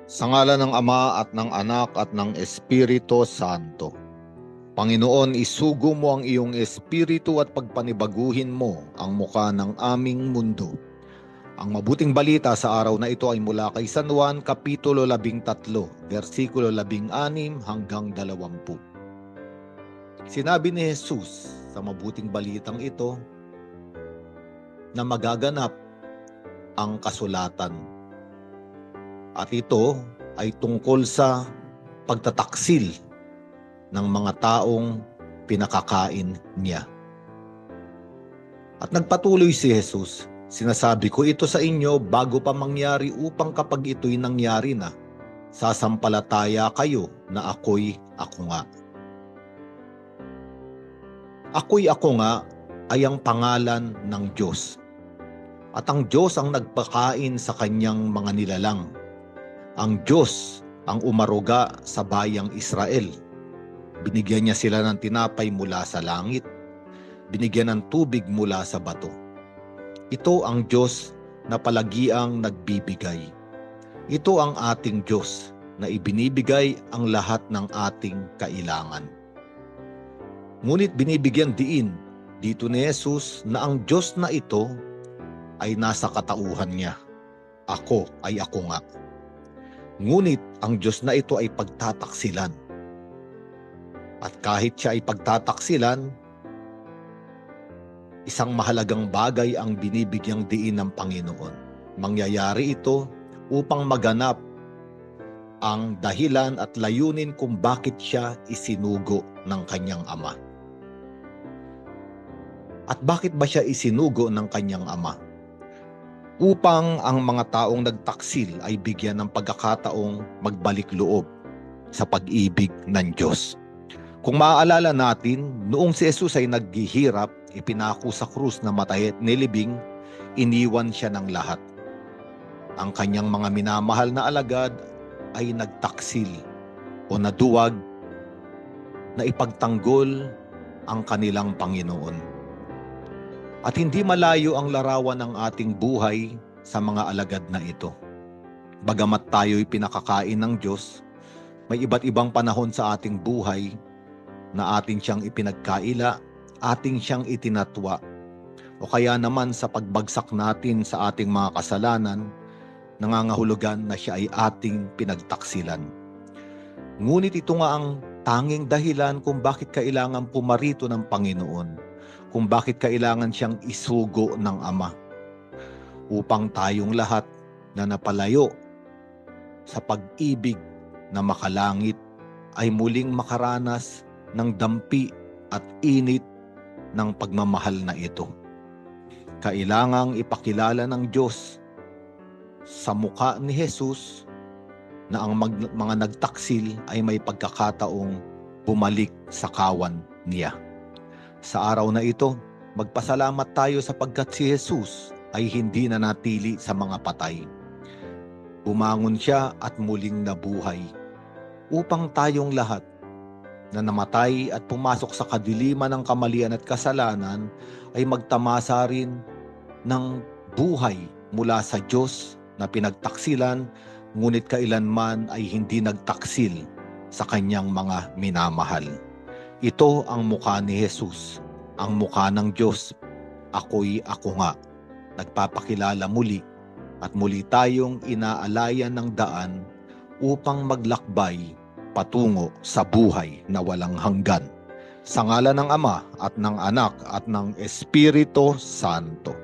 Sa ngalan ng Ama at ng Anak at ng Espiritu Santo. Panginoon, isugo mo ang iyong espiritu at pagpanibaguhin mo ang muka ng aming mundo. Ang mabuting balita sa araw na ito ay mula kay San Juan, Kapitulo 13, versikulo 16 hanggang 20. Sinabi ni Jesus sa mabuting balitang ito na magaganap ang kasulatan. At ito ay tungkol sa pagtataksil ng mga taong pinakakain niya. At nagpatuloy si Jesus, sinasabi ko ito sa inyo bago pa mangyari upang kapag ito'y nangyari na, sasampalataya kayo na ako'y ako nga. Ako'y ako nga ay ang pangalan ng Diyos. At ang Diyos ang nagpakain sa kanyang mga nilalang. Ang Diyos ang umaruga sa bayang Israel. Binigyan niya sila ng tinapay mula sa langit. Binigyan ng tubig mula sa bato. Ito ang Diyos na palagiang nagbibigay. Ito ang ating Diyos na ibinibigay ang lahat ng ating kailangan. Ngunit binibigyan diin dito ni Jesus na ang Diyos na ito ay nasa katauhan niya. Ako ay ako nga. Ngunit ang Diyos na ito ay pagtataksilan. At kahit siya ay pagtataksilan, isang mahalagang bagay ang binibigyang diin ng Panginoon. Mangyayari ito upang maganap ang dahilan at layunin kung bakit siya isinugo ng kanyang Ama. At bakit ba siya isinugo ng kanyang Ama? Upang ang mga taong nagtaksil ay bigyan ng pagkakataong magbalik loob sa pag-ibig ng Diyos. Kung maaalala natin, noong si Jesus ay naghihirap, ipinako sa krus na matay at nilibing, iniwan siya ng lahat. Ang kanyang mga minamahal na alagad ay nagtaksil o naduwag na ipagtanggol ang kanilang Panginoon. At hindi malayo ang larawan ng ating buhay sa mga alagad na ito. Bagamat tayo'y pinakakain ng Diyos, may iba't ibang panahon sa ating buhay na atin siyang ipinagkaila, ating siyang itinatwa, o kaya naman sa pagbagsak natin sa ating mga kasalanan, nangangahulugan na siya ay ating pinagtaksilan. Ngunit ito nga ang tanging dahilan kung bakit kailangan pumarito ng Panginoon, kung bakit kailangan siyang isugo ng Ama, upang tayong lahat na napalayo sa pag-ibig na makalangit ay muling makaranas ng dampi at init ng pagmamahal na ito. Kailangang ipakilala ng Diyos sa mukha ni Jesus na ang mga nagtaksil ay may pagkakataong bumalik sa kawan niya. Sa araw na ito, magpasalamat tayo sapagkat si Jesus ay hindi nanatili sa mga patay. Bumangon siya at muling nabuhay upang tayong lahat na namatay at pumasok sa kadiliman ng kamalian at kasalanan ay magtamasa rin ng buhay mula sa Diyos na pinagtaksilan, ngunit kailanman ay hindi nagtaksil sa kanyang mga minamahal. Ito ang mukha ni Jesus, ang mukha ng Diyos. Ako'y ako nga. Nagpapakilala muli at muli tayong inaalayan ng daan upang maglakbay patungo sa buhay na walang hanggan. Sa ngalan ng Ama at ng Anak at ng Espiritu Santo.